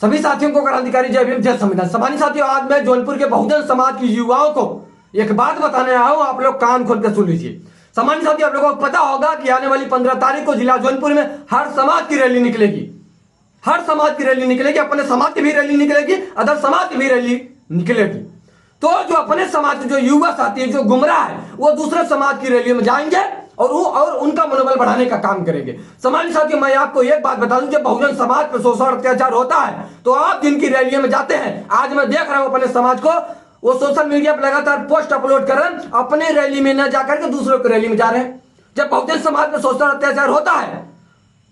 सभी साथियों को क्रांतिकारी जय भीम जय संविधान। सम्मानित साथियों, आज मैं जौनपुर के बहुजन समाज के युवाओं को एक बात बताने आया हूं, आप लोग कान खोल कर सुन लीजिए। सम्मानित साथियों, आप लोगों को पता होगा कि आने वाली 15 तारीख को जिला जौनपुर में हर समाज की रैली निकलेगी। हर समाज की रैली निकलेगी, अपने समाज की भी रैली निकलेगी, अदर समाज की भी रैली निकलेगी। तो जो अपने समाज के जो युवा साथी है, जो गुमराह है, वो दूसरे समाज की रैली में जाएंगे और उनका मनोबल बढ़ाने का काम करेंगे। सम्मानित साथियों, मैं आपको एक बात बता दूं, जब बहुजन समाज पर शोषण अत्याचार होता है तो आप जिनकी रैलियों में जाते हैं, आज मैं देख रहा हूं अपने समाज को, वो सोशल मीडिया पर लगातार पोस्ट अपलोड कर रहे हैं, अपने रैली में न जाकर के दूसरों की रैली में जा रहे हैं। जब बहुजन समाज पर शोषण अत्याचार होता है,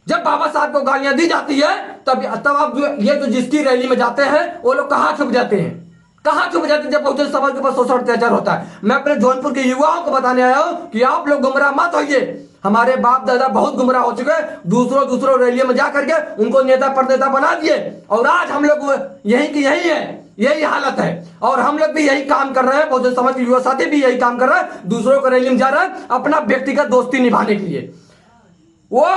जब बाबा साहब को गालियां दी जाती है, तब आप ये जो जिसकी रैली में जाते हैं वो लोग कहां छुप जाते हैं, कहां छुप जाते हैं जब बहुजन समाज के ऊपर शोषण अत्याचार होता है। मैं अपने जौनपुर के युवाओं को बताने आया हूं कि आप लोग गुमराह मत होइए। हमारे बाप दादा बहुत गुमराह हो चुके हैं, दूसरों रैलियों में जाकर के उनको नेता परनेता बना दिए, और आज हम लोग यही की यही है, यही हालत है। और हम लोग भी यही काम कर रहे हैं, बहुजन समाज के युवा साथी भी यही काम कर रहे हैं, दूसरों को रैली में जा रहे हैं अपना व्यक्तिगत दोस्ती निभाने के लिए। वो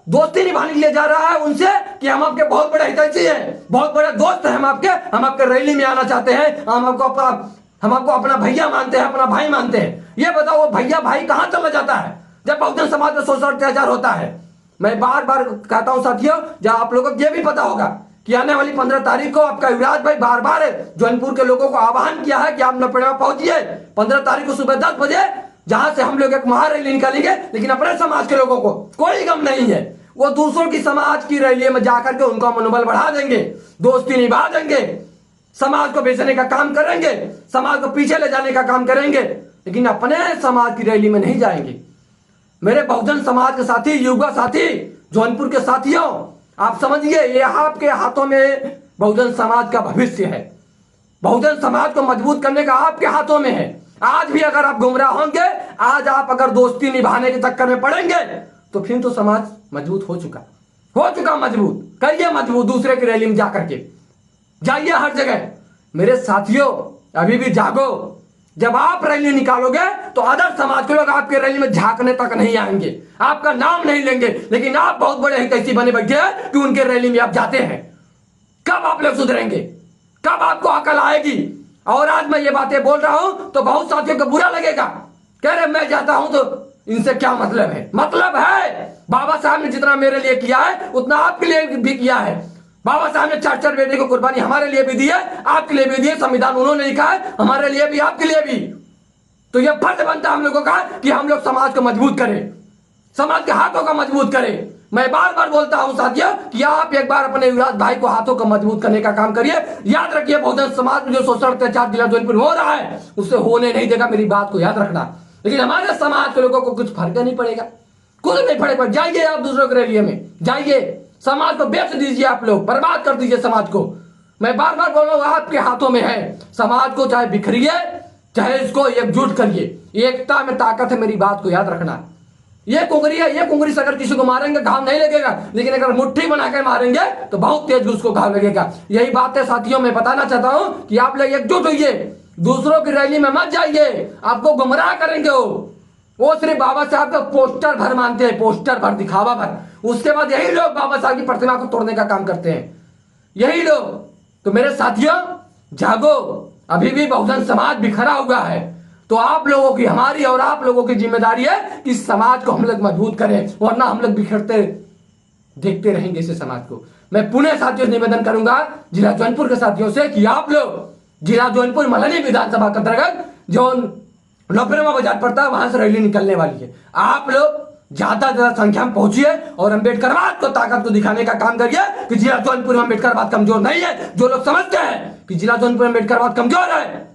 दोस्ती निभाने के लिए जा रहा है उनसे कि हम आपके बहुत बड़े हितैषी हैं, बहुत बड़े दोस्त हैं, हम आपके रैली में आना चाहते हैं, हम आपको अपना भैया मानते हैं, अपना भाई मानते हैं। ये बताओ वो भैया भाई कहां चला जाता है जब बहुजन समाज में शोषण अत्याचार होता है। मैं बार बार कहता हूं साथियों, जब आप लोगों को यह भी पता होगा कि आने वाली 15 तारीख को आपका युवराज भाई बार बार जौनपुर के लोगों को आह्वान किया है कि आप नपेड़ा पहुंचिए 15 तारीख को सुबह 10 बजे, जहां से हम लोग एक महारैली निकालेंगे। लेकिन अपने समाज के लोगों को कोई गम नहीं है, वो दूसरों की समाज की रैली में जाकर के उनका मनोबल बढ़ा देंगे, दोस्ती निभा देंगे, समाज को बेचने का काम करेंगे, समाज को पीछे ले जाने का काम करेंगे, लेकिन अपने समाज की रैली में नहीं जाएंगे। मेरे बहुजन समाज के साथी, युवा साथी, जौनपुर के साथियों, आप समझिए, ये आपके हाथों में बहुजन समाज का भविष्य है। बहुजन समाज को मजबूत करने का आपके हाथों में है। आज भी अगर आप गुमराह होंगे, आज आप अगर दोस्ती निभाने के चक्कर में पड़ेंगे, तो फिर तो समाज मजबूत हो चुका मजबूत। करिए मजबूत, दूसरे की रैली में जाकर के जाइए हर जगह। मेरे साथियों, अभी भी जागो। जब आप रैली निकालोगे तो अदर समाज के लोग आपके रैली में झांकने तक नहीं आएंगे, आपका नाम नहीं लेंगे, लेकिन आप बहुत बड़े हितैषी बने बैठे हैं कि उनके रैली में आप जाते हैं। कब आप लोग सुधरेंगे, कब आपको अकल आएगी? और आज मैं ये बातें बोल रहा हूं तो बहुत साथियों को बुरा लगेगा, कह रहे मैं जाता हूं तो इनसे क्या मतलब है। मतलब है, बाबा साहब ने जितना मेरे लिए किया है उतना आपके लिए भी किया है। बाबा साहब ने 4 बेटे को कुर्बानी हमारे लिए भी दी है, आपके लिए भी दी है, संविधान उन्होंने लिखा है, हमारे लिए भी आपके लिए भी। तो यह फर्ज बनता है हम लोगों का कि हम लोग समाज को मजबूत करें, समाज के हाथों को मजबूत करें। मैं बार बार बोलता हूं साथियों कि आप एक बार अपने युवराज भाई को हाथों को मजबूत करने का काम करिए। याद रखिए, बहुजन समाज में जो शोषण अत्याचार जिला जौनपुर हो रहा है उससे होने नहीं देगा, मेरी बात को याद रखना। लेकिन हमारे समाज के लोगों को कुछ फर्क नहीं पड़ेगा, कुछ नहीं पड़ेगा। जाइए आप दूसरों के रैली में जाइए, समाज को बेच दीजिए, आप लोग बर्बाद कर दीजिए समाज को। मैं बार बार बोल रहा हूं, आपके हाथों में है। समाज को चाहे बिखरिए, चाहे इसको एकजुट करिए। एकता में ताकत है, मेरी बात को याद रखना। ये कुंगरी है, ये कुंगरी से अगर किसी को मारेंगे घाव नहीं लगेगा, लेकिन अगर मुट्ठी बनाकर मारेंगे तो बहुत तेज उसको घाव लगेगा। यही बातें साथियों मैं बताना चाहता हूं कि आप लोग एकजुट होइए, दूसरों की रैली में मत जाइए, आपको गुमराह करेंगे। वो सिर्फ बाबा साहब का पोस्टर भर मानते हैं, पोस्टर भर, दिखावा भर। उसके बाद यही लोग बाबा साहब की प्रतिमा को तोड़ने का काम करते हैं, यही लोग। तो मेरे साथियों, जागो, अभी भी बहुजन समाज बिखरा हुआ है। तो आप लोगों की, हमारी और आप लोगों की जिम्मेदारी है कि समाज को हम लोग मजबूत करें, वरना हम लोग बिखरते देखते रहेंगे इसे समाज को। मैं पुणे साथियों से निवेदन करूंगा, जिला जौनपुर के साथियों से, कि आप लोग जिला जौनपुर मलनी विधानसभा के अंतर्गत जो 90वां बाजार पड़ता है, वहां से रैली निकलने वाली है। आप लोग ज्यादा संख्या में पहुंचिए और अम्बेडकरवाद को ताकत को दिखाने का काम करिए कि जिला जौनपुर में अम्बेडकरवाद कमजोर नहीं है। जो लोग समझते हैं कि जिला जौनपुर में अम्बेडकरवाद कमजोर है,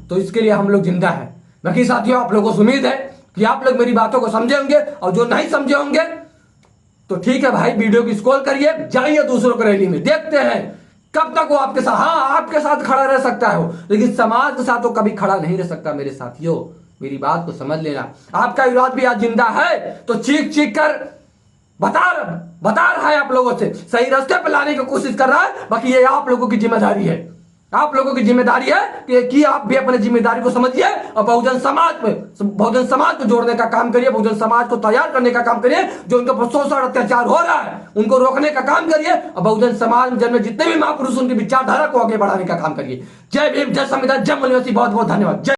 तो इसके लिए हम लोग जिंदा है। बाकी साथियों, आप लोगों को उम्मीद है कि आप लोग मेरी बातों को समझे होंगे, और जो नहीं समझे होंगे तो ठीक है भाई, वीडियो की स्क्रॉल करिए, जाइए दूसरों को रैली में, देखते हैं कब तक वो आपके साथ, हाँ आपके साथ खड़ा रह सकता है वो, लेकिन समाज के साथ वो कभी खड़ा नहीं रह सकता। मेरे साथियों, मेरी बात को समझ लेना। आपका युवराज भी आज जिंदा है तो चीख कर बता रहा है आप लोगों से, सही रास्ते पर लाने की कोशिश कर रहा है। बाकी ये आप लोगों की जिम्मेदारी है, आप लोगों की जिम्मेदारी है कि आप भी अपनी जिम्मेदारी को समझिए और बहुजन समाज को जोड़ने का काम करिए, बहुजन समाज को तैयार करने का काम करिए। जो उनके ऊपर शोषण अत्याचार हो रहा है उनको रोकने का काम करिए और बहुजन समाज में जितने भी महापुरुष उनकी विचारधारा को आगे बढ़ाने का काम करिए। जय भीम, जय संविधान, जय मूल्यवासी। बहुत बहुत धन्यवाद। जय